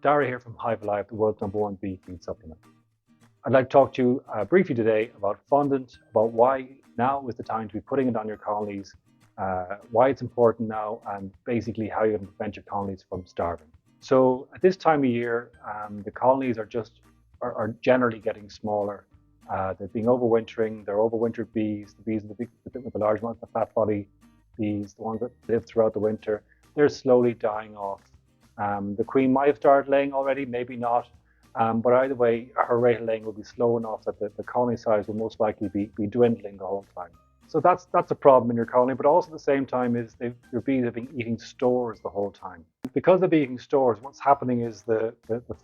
Dara here from HiveAlive, the world's #1 bee feed supplement. I'd like to talk to you briefly today about fondant, about why now is the time to be putting it on your colonies, why it's important now, and basically how you can prevent your colonies from starving. So at this time of year, the colonies are generally getting smaller. They're being overwintering. They're overwintered bees. The bees with the large amount of fat body bees, the ones that live throughout the winter, they're slowly dying off. The queen might have started laying already, maybe not. But either way, her rate of laying will be slow enough that the colony size will most likely be dwindling the whole time. So that's a problem in your colony, but also at the same time is your bees have been eating stores the whole time. Because they're eating stores, what's happening is the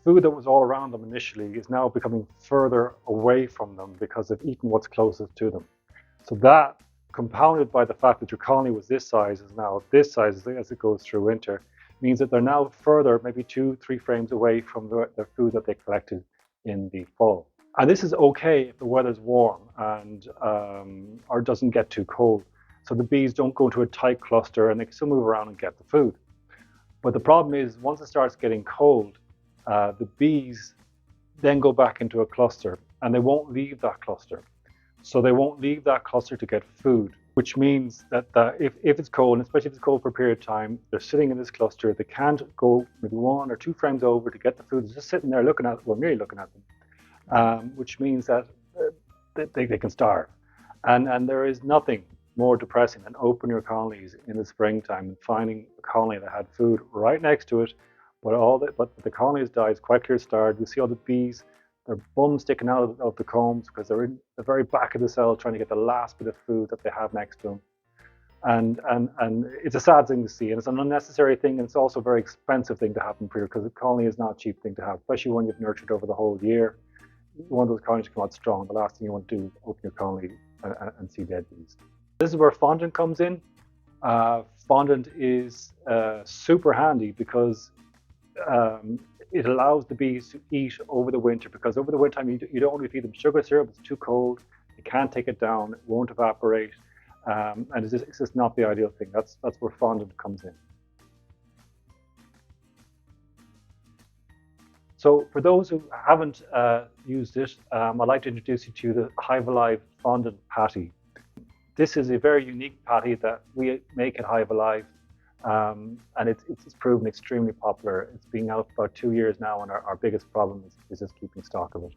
food that was all around them initially is now becoming further away from them because they've eaten what's closest to them. So that, compounded by the fact that your colony was this size, is now this size as it goes through winter, means that they're now further, maybe 2-3 frames away from the food that they collected in the fall. And this is okay if the weather's warm and or doesn't get too cold. So the bees don't go into a tight cluster and they can still move around and get the food. But the problem is once it starts getting cold, the bees then go back into a cluster and they won't leave that cluster. So they won't leave that cluster to get food, which means that if it's cold, and especially if it's cold for a period of time, they're sitting in this cluster. They can't go maybe 1 or 2 frames over to get the food. They're just sitting there looking at, well, nearly looking at them, which means that they can starve. And there is nothing more depressing than opening your colonies in the springtime and finding a colony that had food right next to it, but the colony has died. It's quite clear starved. You see all the bees, their bums sticking out of the combs because they're in the very back of the cell trying to get the last bit of food that they have next to them. And it's a sad thing to see, and it's an unnecessary thing, and it's also a very expensive thing to happen for you because a colony is not a cheap thing to have, especially when you've nurtured over the whole year. You want those colonies to come out strong. The last thing you want to do is open your colony and see dead bees. This is where fondant comes in. Fondant is super handy because it allows the bees to eat over the winter, because over the winter time you don't want to feed them sugar syrup. It's too cold. You can't take it down. It won't evaporate, and it's just not the ideal thing. That's where fondant comes in. So for those who haven't used it, I'd like to introduce you to the HiveAlive Fondant Patty. This is a very unique patty that we make at HiveAlive. And it's proven extremely popular. It's been out for about 2 years now, and our biggest problem is just keeping stock of it.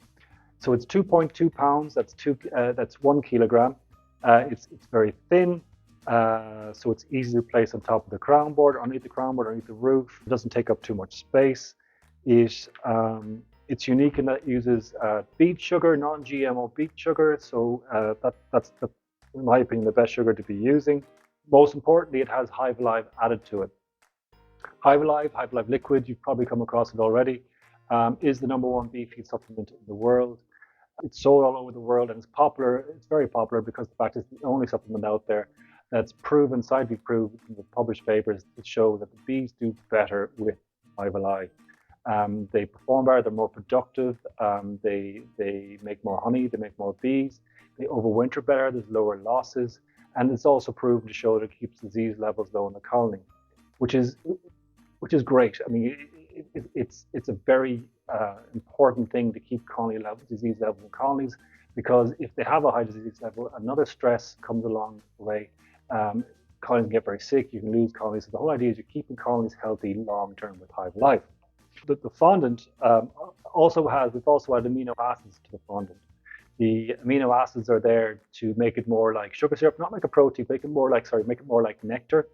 So it's 2.2 pounds. That's 1 kilogram. It's very thin, so it's easy to place on top of the crown board, underneath the crown board, underneath the roof. It doesn't take up too much space. It's unique in that it uses beet sugar, non-GMO beet sugar. So that's in my opinion, the best sugar to be using. Most importantly, it has HiveAlive added to it. HiveAlive Liquid, you've probably come across it already, is the #1 bee feed supplement in the world. It's sold all over the world, and it's popular. It's very popular because the fact it's the only supplement out there that's proven, scientifically proven, with published papers that show that the bees do better with HiveAlive. They perform better, they're more productive, they make more honey, they make more bees, they overwinter better, there's lower losses, and it's also proven to show that it keeps disease levels low in the colony, which is great. I mean, it's a very important thing to keep disease levels in colonies, because if they have a high disease level, another stress comes along the way. Colonies get very sick, you can lose colonies. So the whole idea is you're keeping colonies healthy long term with HiveAlive. The fondant we've also added amino acids to the fondant. The amino acids are there to make it more like sugar syrup, not like a protein, make it more like nectar,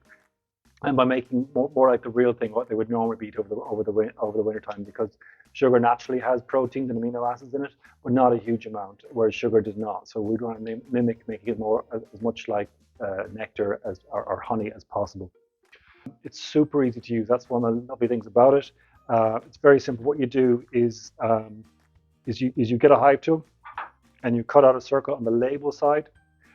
and by making more like the real thing, what they would normally eat over the winter time, because sugar naturally has proteins and amino acids in it, but not a huge amount, whereas sugar does not. So we want to mimic making it more as much like nectar or honey as possible. It's super easy to use. That's one of the lovely things about it. It's very simple. What you do is you get a hive tube and you cut out a circle on the label side.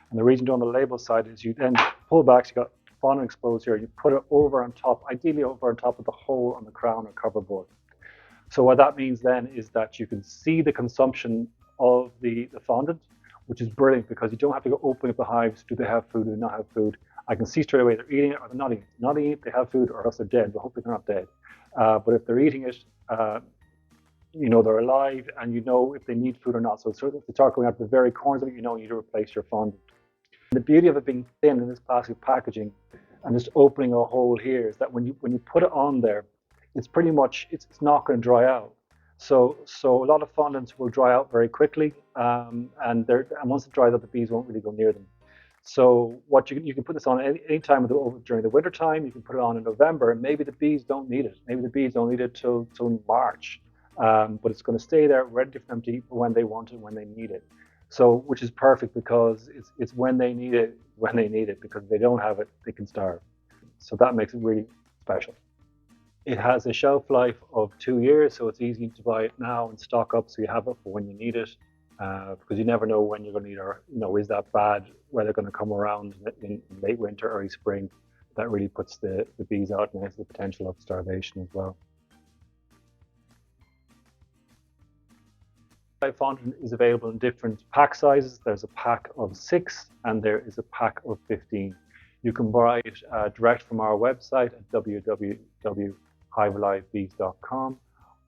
And the reason on the label side is you then pull back. So you got fondant exposed here. You put it over on top, ideally over on top of the hole on the crown or cover board. So what that means then is that you can see the consumption of the fondant, which is brilliant because you don't have to go open up the hives. Do they have food? Do they not have food? I can see straight away they're eating it or they're not eating it. They have food, or else they're dead. But hopefully they're not dead. But if they're eating it, they're alive, and you know if they need food or not. So certainly if they start going out to the very corners of it, you know you need to replace your fondant. The beauty of it being thin in this plastic packaging and just opening a hole here is that when you put it on there, it's pretty much it's not going to dry out. So a lot of fondants will dry out very quickly, and once it dries out, the bees won't really go near them. So what you can put this on any time during the winter time. You can put it on in November, and maybe the bees don't need it. Maybe the bees don't need it till March, but it's going to stay there ready for them to eat when they want it, when they need it. So which is perfect because it's when they need it, because if they don't have it, they can starve. So that makes it really special. It has a shelf life of 2 years, so it's easy to buy it now and stock up so you have it for when you need it, because you never know when you're going to need it, or is that bad weather going to come around in late winter, early spring. That really puts the bees out and has the potential of starvation as well. HiveAlive Fondant is available in different pack sizes. There's a pack of 6 and there is a pack of 15. You can buy it direct from our website at www.hivealivebees.com,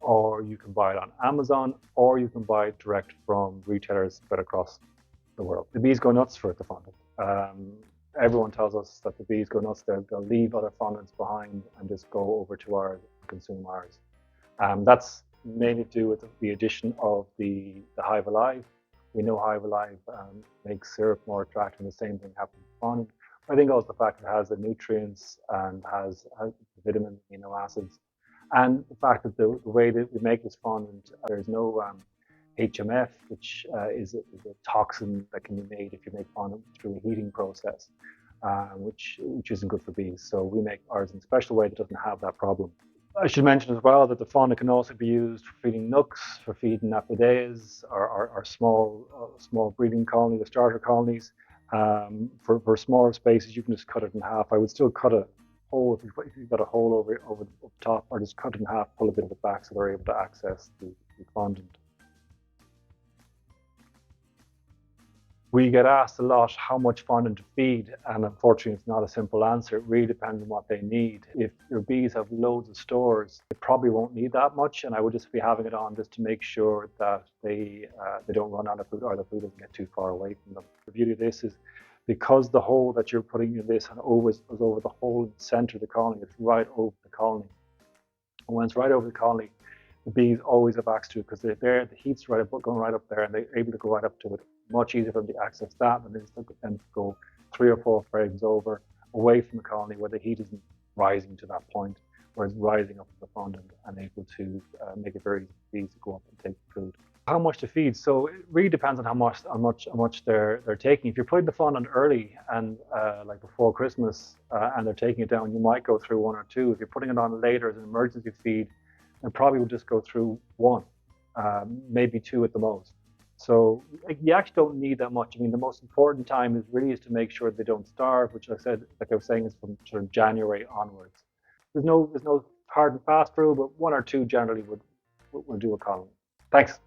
or you can buy it on Amazon, or you can buy it direct from retailers spread across the world. The bees go nuts for the fondant. Everyone tells us that the bees go nuts. They'll leave other fondants behind and just go over to ours and consume ours. That's mainly to do with the addition of the HiveAlive. We know HiveAlive makes syrup more attractive, and the same thing happens with fondant. I think also the fact that it has the nutrients and has vitamins, amino acids, and the fact that the way that we make this fondant, there's no HMF, which is a toxin that can be made if you make fondant through a heating process, which isn't good for bees. So we make ours in a special way that doesn't have that problem. I should mention as well that the fondant can also be used for feeding knooks, for feeding aphideas, or small breeding colonies, or starter colonies. For smaller spaces, you can just cut it in half. I would still cut a hole if you've got a hole over the top, or just cut it in half, pull a bit of it back so they're able to access the fondant. We get asked a lot how much fondant to feed, and unfortunately it's not a simple answer. It really depends on what they need. If your bees have loads of stores, they probably won't need that much, and I would just be having it on just to make sure that they don't run out of food, or the food doesn't get too far away from them. The beauty of this is because the hole that you're putting in this and goes over the whole in the center of the colony, it's right over the colony. And when it's right over the colony, the bees always have access to it because they're there, the heat's going right up there, and they're able to go right up to it. Much easier for them to access that than it is for them to go 3 or 4 frames over, away from the colony where the heat isn't rising to that point, where it's rising up to the fondant and able to make it very easy to go up and take the food. How much to feed? So it really depends on how much they're taking. If you're putting the fondant early and like before Christmas, and they're taking it down, you might go through 1 or 2. If you're putting it on later as an emergency feed, then probably would just go through 1, maybe 2 at the most. So you actually don't need that much. I mean, the most important time is to make sure they don't starve, which I said, like I was saying, is from sort of January onwards. There's no hard and fast rule, but 1 or 2 generally would do a colony. Thanks.